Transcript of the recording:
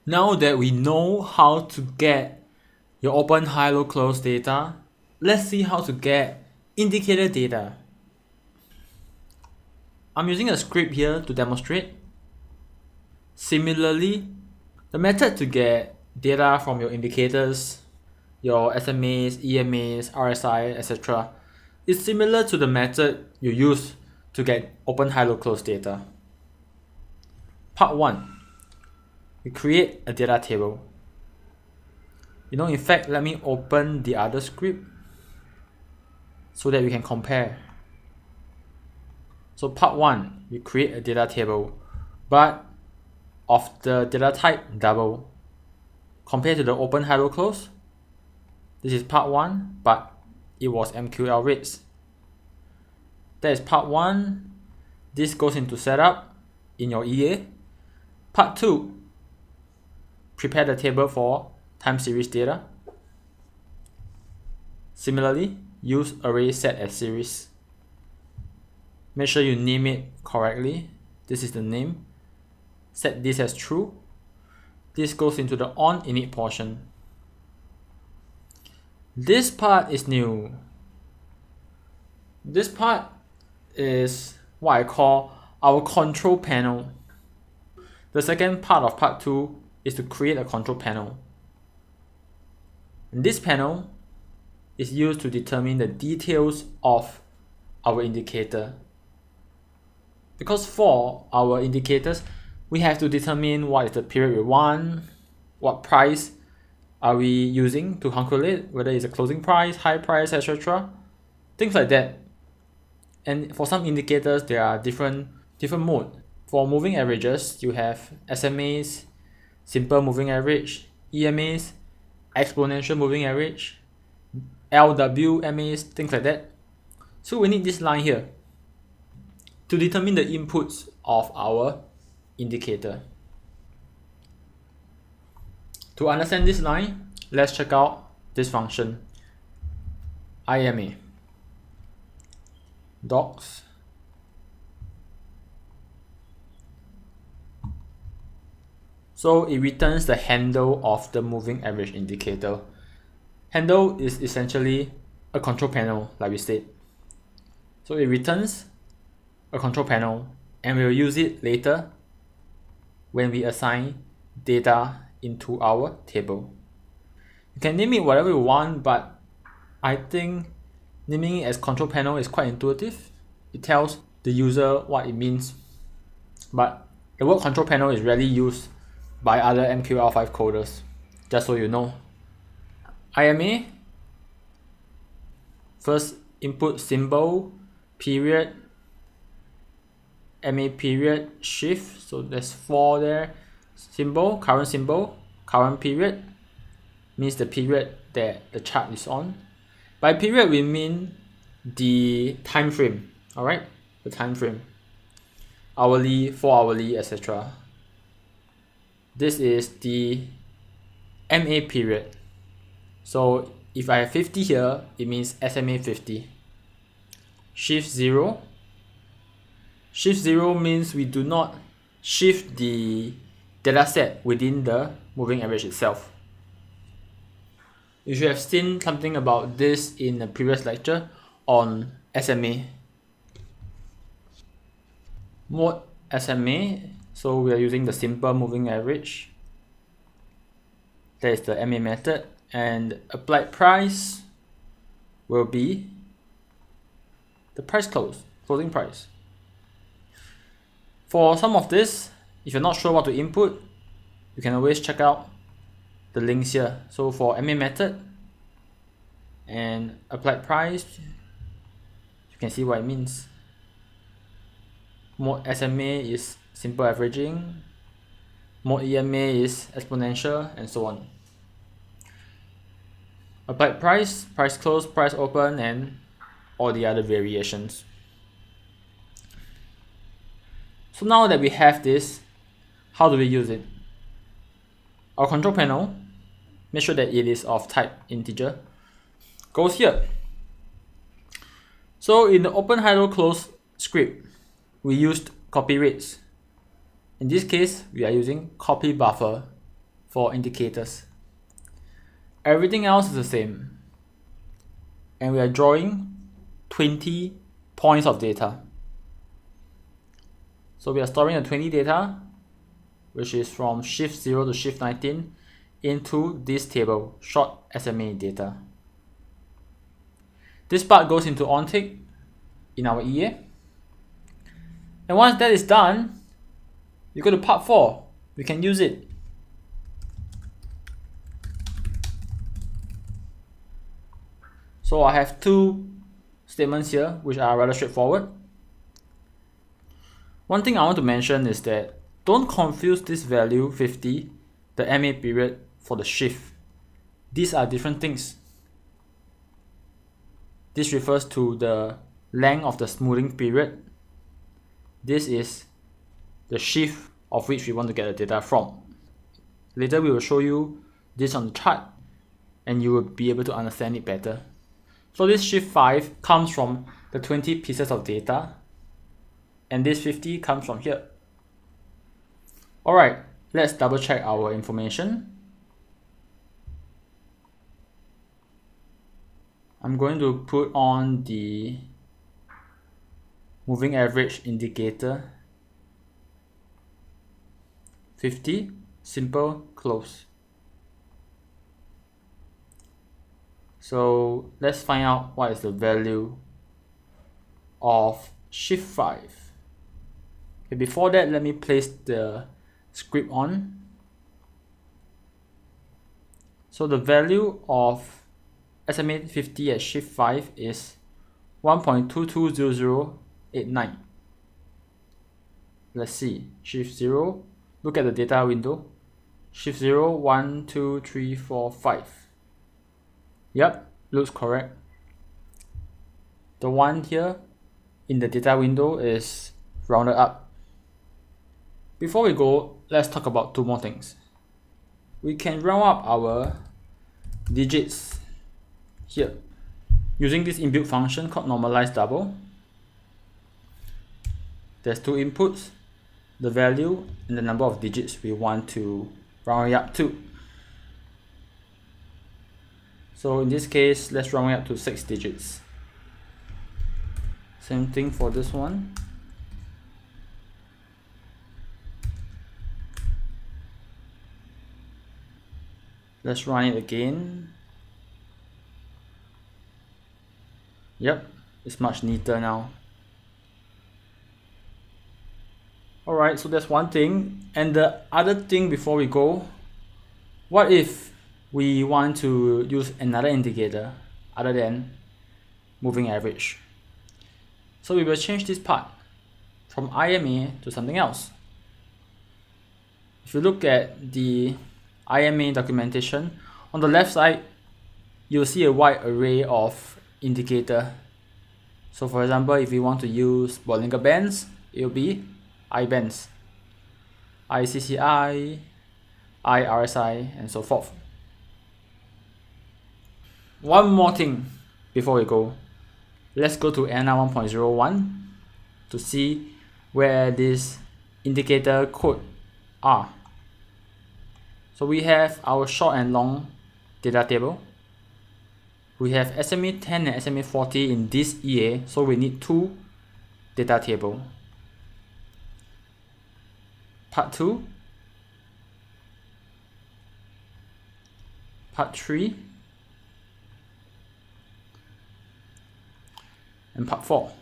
Now that we know how to get your open, high, low, close data, let's see how to get indicator data. I'm using a script here to demonstrate. Similarly, the method to get data from your indicators, your SMAs, EMAs, RSI, etc. is similar to the method you use to get open, high, low, close data. Part 1. We create a data table. In fact, let me open the other script so that we can compare. So part 1, we create a data table, but of the data type double. Compared to the open, high, low, close, this is part 1, but it was MQL rates. That is part 1. This goes into setup in your EA. Part 2, prepare the table for time series data. Similarly, use array set as series. Make sure you name it correctly. This is the name. Set this as true. This goes into the on init portion. This part is new. This part is what I call our control panel. The second part of part 2 is to create a control panel. And this panel is used to determine the details of our indicator. Because for our indicators, we have to determine what is the period we want, what price are we using to calculate, whether it's a closing price, high price, etc. Things like that. And for some indicators, there are different modes. For moving averages, you have SMAs, simple moving average, EMAs, exponential moving average, LWMAs, things like that. So we need this line here to determine the inputs of our indicator. To understand this line, let's check out this function, IMA docs so it returns the handle of the moving average indicator. Handle is essentially a control panel, like we said. So it returns a control panel, and we'll use it later when we assign data into our table. You can name it whatever you want, but I think naming it as control panel is quite intuitive. It tells the user what it means, but the word control panel is rarely used by other MQL5 coders, just so you know. IMA, first input symbol, period, MA period, shift, so there's 4 there, symbol, current period, means the period that the chart is on. By period, we mean the time frame, alright? The time frame. Hourly, 4 hourly, etc. This is the MA period. So if I have 50 here, it means SMA 50. Shift 0. Shift 0 means we do not shift the dataset within the moving average itself. You should have seen something about this in a previous lecture on SMA. Mode SMA, so we are using the simple moving average. That is the MA method, and applied price will be the price closing price. For some of this, if you're not sure what to input, you can always check out the links here. So for MA method and applied price, you can see what it means. Mode SMA is simple averaging, mode EMA is exponential, and so on. Applied price, price close, price open, and all the other variations. So now that we have this, how do we use it? Our control panel, make sure that it is of type integer, goes here. So in the open, high, low, close script, we used copy rates. In this case, we are using copy buffer. for indicators. Everything else is the same. And we are drawing 20 points of data. So we are storing the 20 data, which is from shift 0 to shift 19, into this table, short SMA data. This part goes into onTick in our EA. And once that is done, you go to part 4. We can use it. So I have two statements here, which are rather straightforward. One thing I want to mention is that don't confuse this value 50, the MA period, for the shift. These are different things. This refers to the length of the smoothing period. This is the shift of which we want to get the data from. Later we will show you this on the chart and you will be able to understand it better. So this shift 5 comes from the 20 pieces of data, and this 50 comes from here. Alright, let's double check our information. I'm going to put on the moving average indicator 50, simple, close. So let's find out what is the value of shift 5. Okay, before that, let me place the script on. So the value of SMA 50 at shift 5 is 1.220089. Let's see, shift 0, look at the data window. Shift 0, 1, 2, 3, 4, 5. Yep, looks correct. The one here in the data window is rounded up. Before we go, let's talk about two more things. We can round up our digits here using this inbuilt function called normalize double. There's two inputs, the value and the number of digits we want to round it up to. So in this case, let's round it up to 6 digits. Same thing for this one. Let's run it again. Yep, it's much neater now. Alright, so that's one thing. And the other thing before we go, what if we want to use another indicator other than moving average? So we will change this part from IMA to something else. If you look at the IMA documentation, on the left side, you'll see a wide array of indicator. So for example, if you want to use Bollinger Bands, it will be I-bands, ICCI, IRSI, and so forth. One more thing before we go. Let's go to NR 1.01 to see where this indicator code are. So we have our short and long data table. We have SMA 10 and SMA 40 in this EA, so we need two data table. Part 2, Part 3, and Part 4.